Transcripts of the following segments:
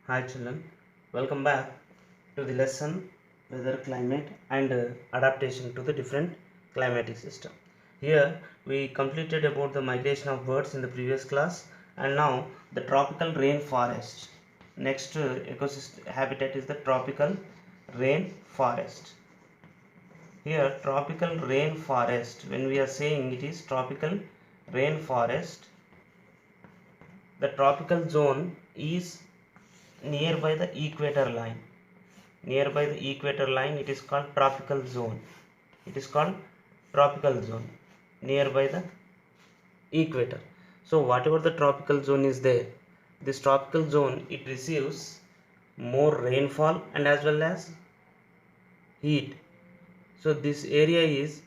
Hi children, welcome back to the lesson weather, climate and adaptation to the different climatic system. Here we completed about the migration of birds in the previous class, and now the tropical rainforest. Next ecosystem habitat is the tropical rainforest. Here tropical rainforest, when we are saying it is tropical rainforest, the tropical zone is nearby the equator line. Nearby the equator line, it is called tropical zone. It is called tropical zone nearby the equator. So whatever the tropical zone is there, this tropical zone, it receives more rainfall and as well as heat. So this area is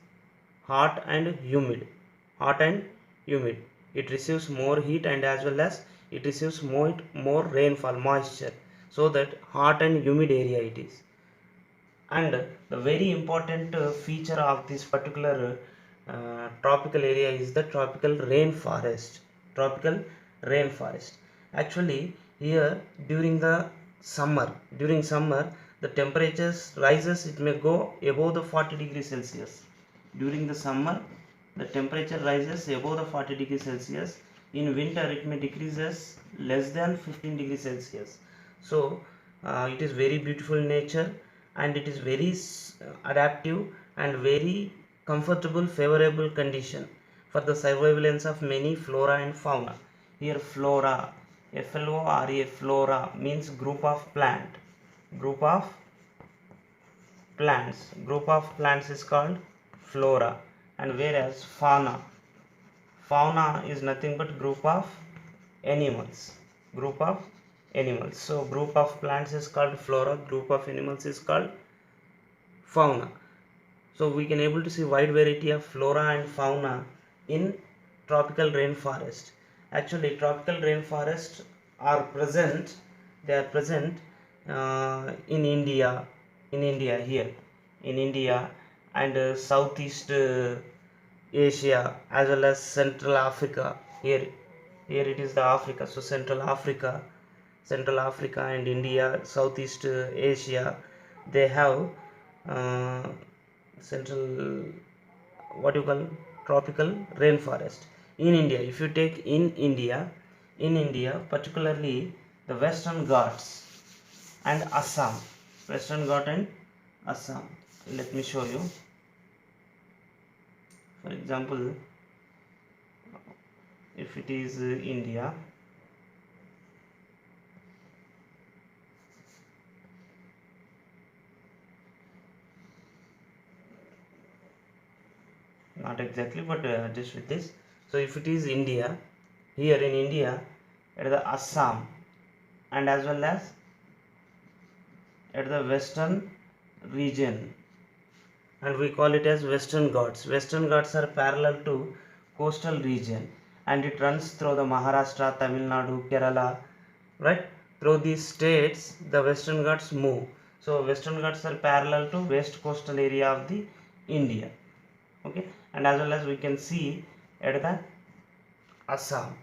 hot and humid. Hot and humid. It receives more heat and as well as it receives more rainfall, moisture. So that hot and humid area it is. And the very important feature of this particular tropical area is the tropical rainforest. Actually, here during summer the temperatures rises, it may go above the 40 degrees Celsius. During the summer the temperature rises above the 40 degrees Celsius. In winter it may decreases less than 15 degrees Celsius. So it is very beautiful nature, and it is very adaptive and very comfortable, favorable condition for the surveillance of many flora and fauna. Here flora, FLORA, flora means group of group of plants is called flora, and whereas fauna is nothing but group of animals. So group of plants is called flora, group of animals is called fauna. So we can able to see wide variety of flora and fauna in tropical rainforest. Actually tropical rainforests are present, they are present in India here, in India and Southeast Asia as well as Central Africa. Here it is the Africa. So Central Africa and India, Southeast Asia, they have uh, central, what you call, tropical rainforest. In India, if you take in India particularly the Western Ghats and Assam, Western Ghat and Assam. Let me show you. For example, if it is India, not exactly, but just with this. So if it is India, here in India, at the Assam and as well as at the western region, and we call it as Western Ghats. Western Ghats are parallel to coastal region, and it runs through the Maharashtra, Tamil Nadu, Kerala, right? Through these states the Western Ghats move. So Western Ghats are parallel to west coastal area of the India. Okay, and as well as we can see at the Assam.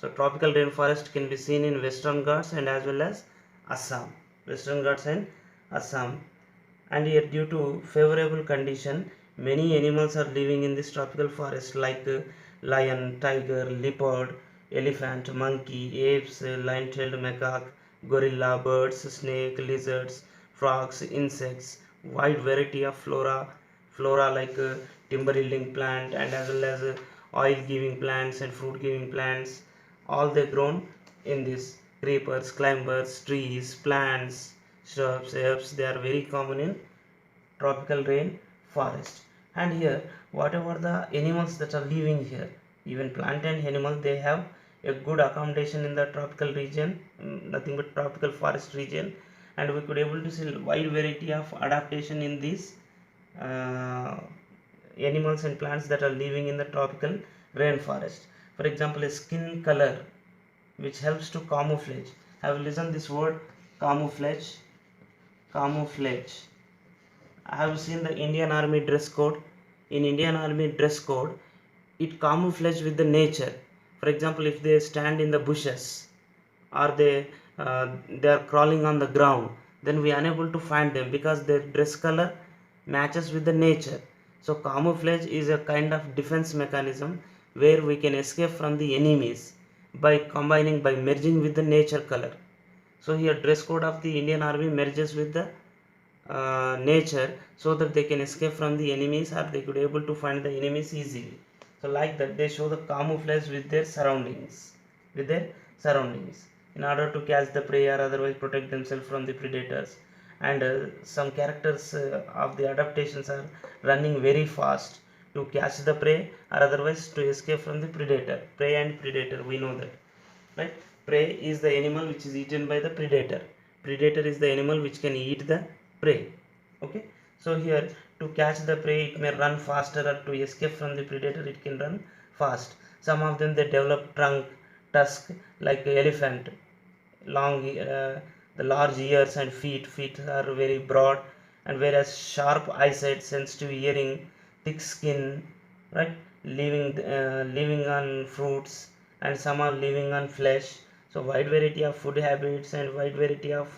So tropical rainforest can be seen in Western Ghats and as well as Assam, Western Ghats and Assam. And here due to favorable condition, many animals are living in this tropical forest like lion, tiger, leopard, elephant, monkey, apes, lion-tailed macaque, gorilla, birds, snake, lizards, frogs, insects, wide variety of flora like timber yielding plant and as well as oil giving plants and fruit giving plants. All they grown in this creepers, climbers, trees, plants, shrubs, herbs. They are very common in tropical rain forest. And here whatever the animals that are living here, even plant and animal, they have a good accommodation in the tropical region, nothing but tropical forest region. And we could able to see wide variety of adaptation in these uh, animals and plants that are living in the tropical rainforest. For example, a skin color which helps to camouflage. Have you listened this word camouflage? Camouflage. I have seen the Indian Army dress code. In Indian Army dress code, it camouflage with the nature. For example, if they stand in the bushes or they they are crawling on the ground, then we are unable to find them because their dress color matches with the nature. So camouflage is a kind of defense mechanism where we can escape from the enemies by merging with the nature color. So here dress code of the Indian Army merges with the nature so that they can escape from the enemies, or they could able to find the enemies easily. So like that they show the camouflage with their surroundings, in order to catch the prey or otherwise protect themselves from the predators. And some characters of the adaptations are running very fast to catch the prey or otherwise to escape from the predator. Prey and predator, we know that, right? Prey is the animal which is eaten by the predator. Predator is the animal which can eat the prey. Okay, so here to catch the prey it may run faster, or to escape from the predator it can run fast. Some of them they develop trunk, tusk like elephant, long the large ears and feet are very broad, and whereas sharp eyesight, sensitive hearing, thick skin, right? Living on fruits, and some are living on flesh. So wide variety of food habits and wide variety of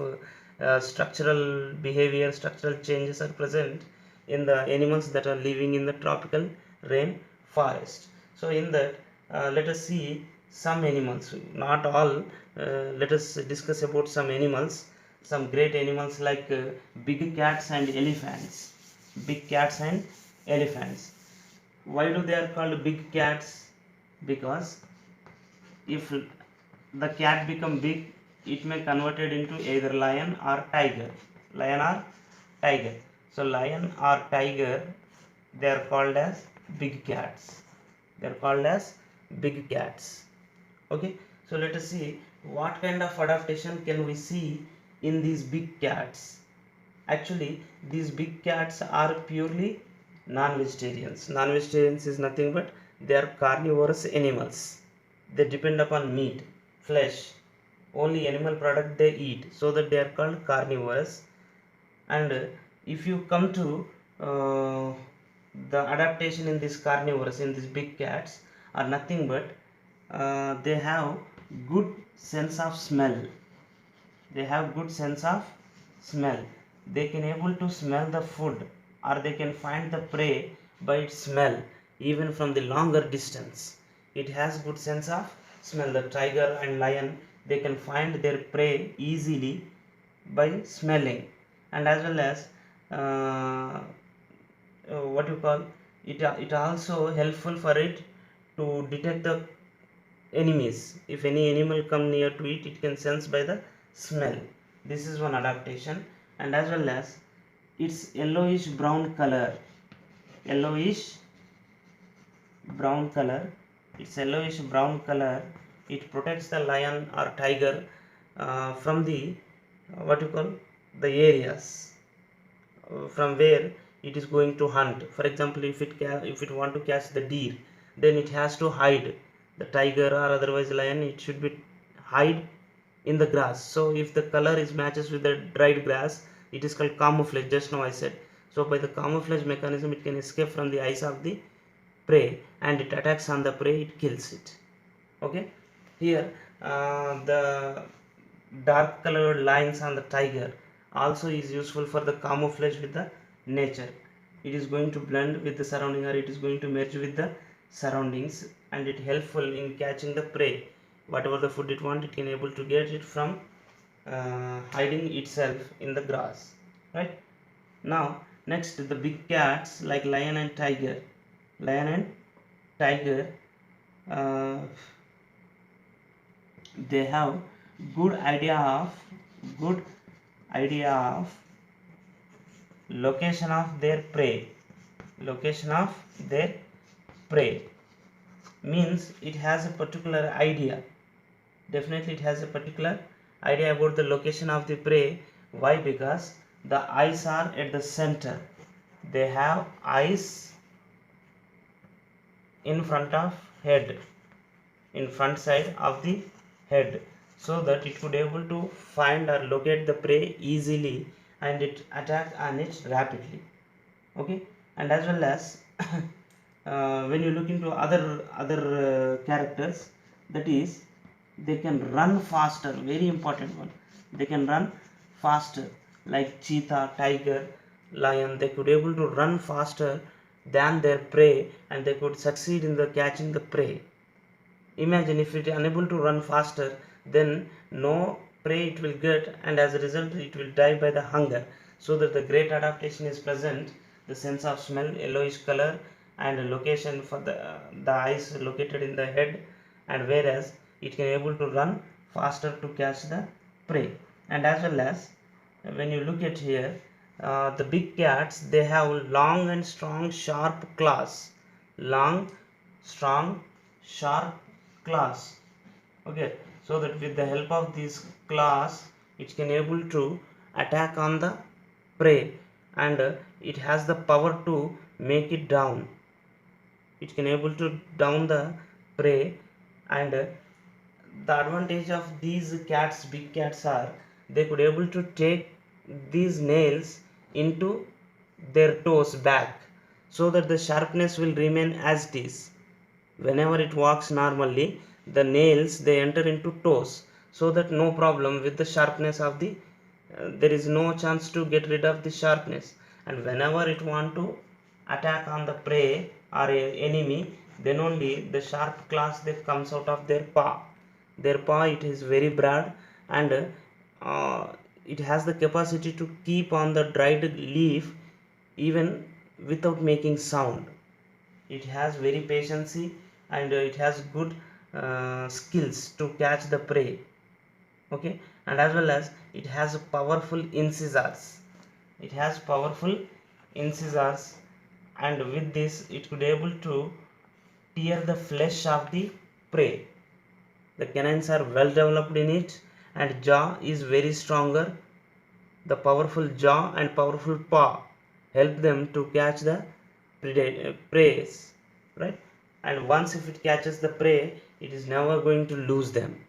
structural changes are present in the animals that are living in the tropical rain forest. So in that, let us see some animals, not all. Let us discuss about some animals, some great animals like big cats and elephants. Big cats and elephants. Why do they are called big cats? Because if the cat become big, it may converted into either lion or tiger. Lion or tiger. So lion or tiger, they are called as big cats. They are called as big cats. Okay, so let us see what kind of adaptation can we see in these big cats. Actually, these big cats are purely non-vegetarians. Non-vegetarians is nothing but they are carnivorous animals. They depend upon meat, flesh, only animal product they eat, so that they are called carnivorous. And if you come to the adaptation in this carnivorous, in these big cats, are nothing but they have good sense of smell. They have good sense of smell. They can able to smell the food, or they can find the prey by its smell, even from the longer distance. It has good sense of smell. The tiger and lion, they can find their prey easily by smelling. And as well as what you call it, it also helpful for it to detect the enemies. If any animal come near to it, it can sense by the smell. This is one adaptation. And as well as its yellowish brown color, yellowish brown color its yellowish brown color, it protects the lion or tiger from the what you call the areas from where it is going to hunt. For example, if it want to catch the deer, then it has to hide. The tiger or otherwise lion, it should be hide in the grass. So if the color is matches with the dried grass, it is called camouflage. Just now I said. So by the camouflage mechanism, it can escape from the eyes of the prey, and it attacks on the prey, it kills it. Okay, here the dark colored lines on the tiger also is useful for the camouflage with the nature. It is going to blend with the surrounding, or it is going to merge with the surroundings, and it helpful in catching the prey. Whatever the food it want, it can able to get it from hiding itself in the grass, right? Now next, the big cats like lion and tiger. Lion and tiger, uh, they have good idea of good idea of location of their prey. Location of their prey means it has a particular idea. Definitely it has a particular idea about the location of the prey. Why? Because the eyes are at the center. They have eyes in front of head, in front side of the head, so that it could able to find or locate the prey easily, and it attack on it rapidly. Okay, and as well as when you look into other characters, that is they can run faster, very important one, they can run faster, like cheetah, tiger, lion, they could able to run faster than their prey, and they could succeed in the catching the prey. Imagine if it is unable to run faster, then no prey it will get, and as a result it will die by the hunger. So that the great adaptation is present, the sense of smell, yellowish color, and location for the eyes located in the head, and whereas it can able to run faster to catch the prey. And as well as when you look at here, the big cats, they have long and strong sharp claws, long strong sharp claws. Okay, so that with the help of these claws it can able to attack on the prey, and it has the power to make it down, it can able to down the prey. And the advantage of these cats, big cats, are they could able to take these nails into their toes back, so that the sharpness will remain as it is. Whenever it walks normally, the nails they enter into toes, so that no problem with the sharpness of the there is no chance to get rid of the sharpness. And whenever it want to attack on the prey or a enemy, then only the sharp claws that comes out of their paw. Their paw, it is very broad, and it has the capacity to keep on the dried leaf even without making sound. It has very patiency, and it has good skills to catch the prey. Okay, and as well as it has powerful incisors, it has powerful incisors, and with this it could able to tear the flesh of the prey. The canines are well developed in it, and jaw is very stronger. The powerful jaw and powerful paw help them to catch the prey, right? And once if it catches the prey, it is never going to lose them.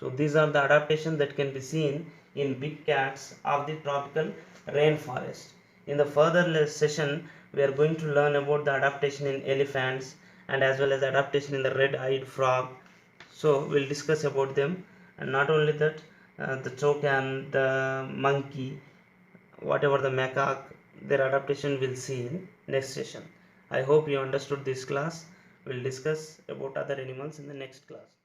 So these are the adaptations that can be seen in big cats of the tropical rainforest. In the further session, we are going to learn about the adaptation in elephants, and as well as adaptation in the red-eyed frog. So we'll discuss about them. And not only that, the toucan, the monkey, whatever the macaque, their adaptation we'll see in next session. I hope you understood this class. We'll discuss about other animals in the next class.